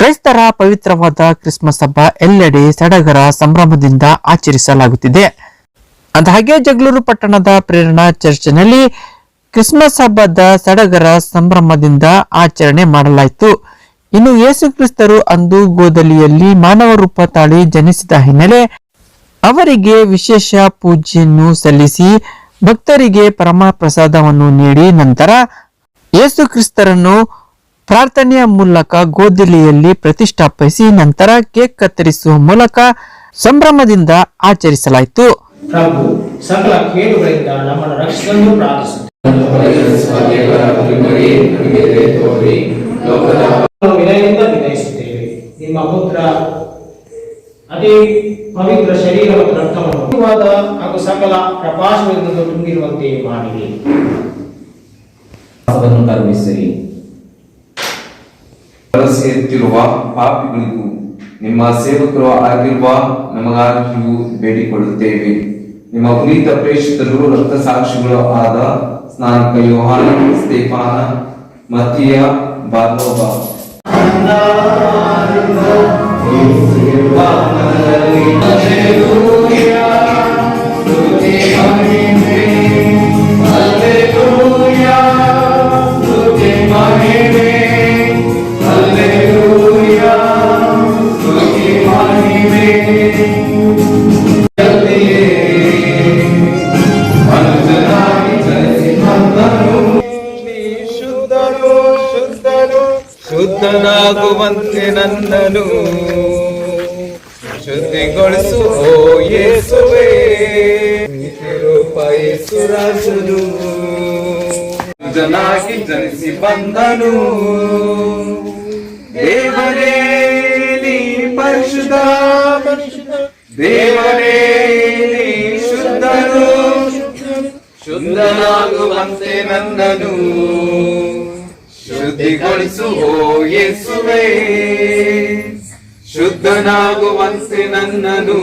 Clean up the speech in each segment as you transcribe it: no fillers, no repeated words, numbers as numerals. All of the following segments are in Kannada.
ಕ್ರೈಸ್ತರ ಪವಿತ್ರವಾದ ಕ್ರಿಸ್ಮಸ್ ಹಬ್ಬ ಎಲ್ಲೆಡೆ ಸಡಗರ ಸಂಭ್ರಮದಿಂದ ಆಚರಿಸಲಾಗುತ್ತಿದೆ. ಅಂದಹಾಗೆ ಜಗಳೂರು ಪಟ್ಟಣದ ಪ್ರೇರಣಾ ಚರ್ಚ್ನಲ್ಲಿ ಕ್ರಿಸ್ಮಸ್ ಹಬ್ಬದ ಸಡಗರ ಸಂಭ್ರಮದಿಂದ ಆಚರಣೆ ಮಾಡಲಾಯಿತು. ಇನ್ನು ಯೇಸು ಕ್ರಿಸ್ತರು ಅಂದು ಗೋದಲಿಯಲ್ಲಿ ಮಾನವ ರೂಪ ತಾಳಿ ಜನಿಸಿದ ಹಿನ್ನೆಲೆ ಅವರಿಗೆ ವಿಶೇಷ ಪೂಜೆಯನ್ನು ಸಲ್ಲಿಸಿ ಭಕ್ತರಿಗೆ ಪರಮ ಪ್ರಸಾದವನ್ನು ನೀಡಿ ನಂತರ ಯೇಸು ಕ್ರಿಸ್ತರನ್ನು ಪ್ರಾರ್ಥನೆಯ ಮೂಲಕ ಗೋದಲಿಯಲ್ಲಿ ಪ್ರತಿಷ್ಠಾಪಿಸಿ ನಂತರ ಕೇಕ್ ಕತ್ತರಿಸುವ ಮೂಲಕ ಸಂಭ್ರಮದಿಂದ ಆಚರಿಸಲಾಯಿತು. ಪ್ರಭು ಸಕಲ ಕೇಡುಗಳಿಂದ ನಮ್ಮನ್ನು ರಕ್ಷಿಸಲು ವಿನಯದಿಂದ ವಿನಯಿಸುತ್ತೇವೆ. ನಿಮ್ಮ ಪುತ್ರ ಅದೇ ಪವಿತ್ರ ಶರೀರ ಮತ್ತು ರಕ್ತವನ್ನು ಹಾಗೂ ಸಕಲ ಪ್ರಕಾಶದಿಂದ ತುಂಬಿರುವಂತೆ ಮಾಡಿರಿ. ಕರುಣಿಸಿರಿ. ವಲಸೆ ಎತ್ತಿರುವ ಪಾಪಿಗಳಿಗೂ ನಿಮ್ಮ ಸೇವಕರು ಆಗಿರುವ ನಮಗಾಗಿಯೂ ಬೇಡಿಕೊಳ್ಳುತ್ತೇವೆ. ನಿಮ್ಮ ಪುನೀತ ಪ್ರೇಷಿತರು ರಕ್ತ ಸಾಕ್ಷಿಗಳು ಆದ ಸ್ನಾನಿಕ ಯೋಹಾನ, ಸ್ತೆಫಾನ, ಮತ್ತಿಯ, ಬಾರ್ನೋಬ ಶುದ್ಧನಾಗುವಂತೆ ನನ್ನನು ಶುದ್ಧಿಗೊಳಿಸು ಓ ಯೇಸುವೇ. ರೂಪಾಯಿಸುರಾಜನು ಜನಾಗಿ ಜನಿಸಿ ಬಂದನು. ದೇವರೇ ನೀ ಪರಿಶುದ್ಧ, ದೇವರೇ ನೀ ಶುದ್ಧನು, ಶುದ್ಧನಾಗುವಂತೆ ನನ್ನನು ಶುದ್ಧಿಗೊಳಿಸು ಓ ಯೇಸುವೇ. ಶುದ್ಧನಾಗುವಂತೆ ನನ್ನನು.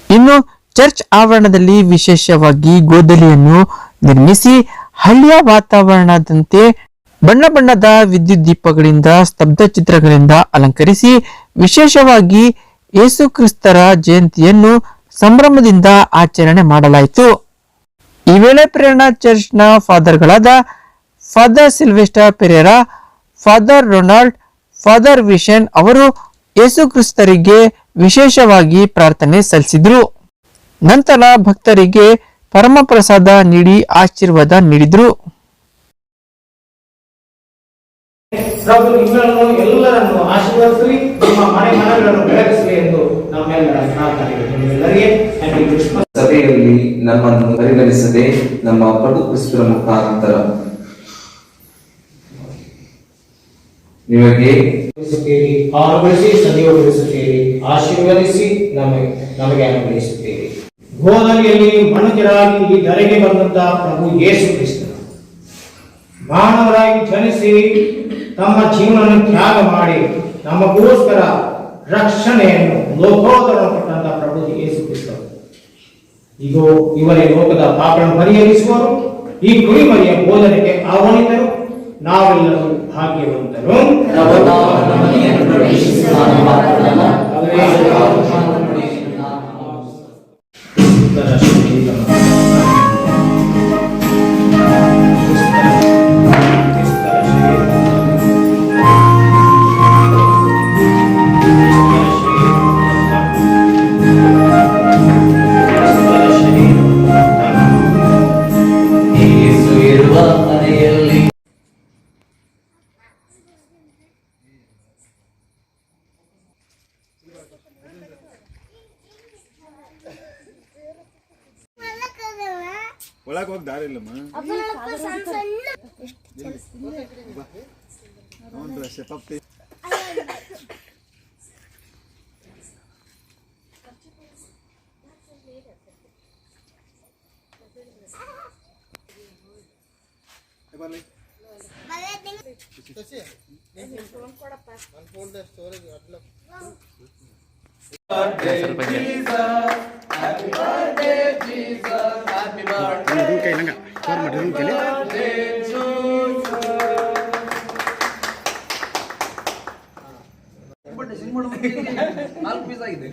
ಇನ್ನು ಚರ್ಚ್ ಆವರಣದಲ್ಲಿ ವಿಶೇಷವಾಗಿ ಗೋದಲಿಯನ್ನು ನಿರ್ಮಿಸಿ ಹಳ್ಳಿಯ ವಾತಾವರಣದಂತೆ ಬಣ್ಣ ಬಣ್ಣದ ವಿದ್ಯುತ್ ದೀಪಗಳಿಂದ ಸ್ತಬ್ಧ ಚಿತ್ರಗಳಿಂದ ಅಲಂಕರಿಸಿ ವಿಶೇಷವಾಗಿ ಯೇಸು ಕ್ರಿಸ್ತರ ಜಯಂತಿಯನ್ನು ಸಂಭ್ರಮದಿಂದ ಆಚರಣೆ ಮಾಡಲಾಯಿತು. ಈ ವೇಳೆ ಪ್ರೇರಣಾ ಚರ್ಚ್ನ ಫಾದರ್ಗಳಾದ father Sylvester Pereira, father Ronald, father ವಿಷನ್ ಅವರು ಯೇಸು ಕ್ರಿಸ್ತರಿಗೆ ವಿಶೇಷವಾಗಿ ಪ್ರಾರ್ಥನೆ ಸಲ್ಲಿಸಿದ್ರು. ನಂತರ ಭಕ್ತರಿಗೆ ಪರಮ ಪ್ರಸಾದ ನೀಡಿ ಆಶೀರ್ವಾದ ನೀಡಿದ್ರು. ಪ್ರಭು ನಿಮ್ಮನ್ನು ಎಲ್ಲರನ್ನು ಆಶೀರ್ವದಿಸಲಿ, ನಿಮ್ಮ ಮನೆ ಮನಗಳನ್ನು ಬೆಳಗಿಸಲಿ ಎಂದು ನಮ್ಮೆಲ್ಲರ ಪ್ರಾರ್ಥನೆ. ನಿಮ್ಮೆಲ್ಲರಿಗೆ ಹ್ಯಾಪಿ ಕ್ರಿಸ್ಮಸ್. ಸಭೆಯಲ್ಲಿ ನಮ್ಮನ್ನು ಪರಿಗಣಿಸದೆ ನಮ್ಮ ಪ್ರಭು ಕ್ರಿಸ್ತರ ಮುಖಾಂತರ ನಿಮಗೆ ಆನುಗಳಿಸಿ ಸಜೀವಗೊಳಿಸುತ್ತೀರಿ, ಆಶೀರ್ವದಿಸಿ ನಮಗೆ ಅನುಗ್ರಹಿಸುತ್ತೀರಿ. ಗೋದಲಿಯಲ್ಲಿ ಮನುಜರಾಗಿ ಈ ಧರೆಗೆ ಬಂದಂತಹ ಪ್ರಭು ಯೇಸು ಕ್ರಿಸ್ತನು ಮಾನವರಾಗಿ ಜನಿಸಿ ತಮ್ಮ ಜೀವನವನ್ನು ತ್ಯಾಗ ಮಾಡಿ ನಮಗೋಸ್ಕರ ರಕ್ಷಣೆಯನ್ನು ಲೋಕೋದರ ಕೊಟ್ಟಂತಹ ಪ್ರಭು ಯೇಸು ಕ್ರಿಸ್ತನು ಇದು ಇವರೇ ಲೋಕದ ಪಾಪಗಳನ್ನು ಪರಿಹರಿಸುವರು. ಈ ಕುರಿಮರಿಯ ಬೋಧನೆಗೆ ಆಹ್ವಾನಿತರು ನಾವೆಲ್ಲರೂ ಭಾಗ್ಯವಂತರು. ಒಳಗೆ ಹೋಗಿ ದಾರಿ ಇಲ್ಲಮ್ಮ. ಸಿಂಗ್ ಮಾಡುವ 4 ಪೀಸ್ ಆಗಿದೆ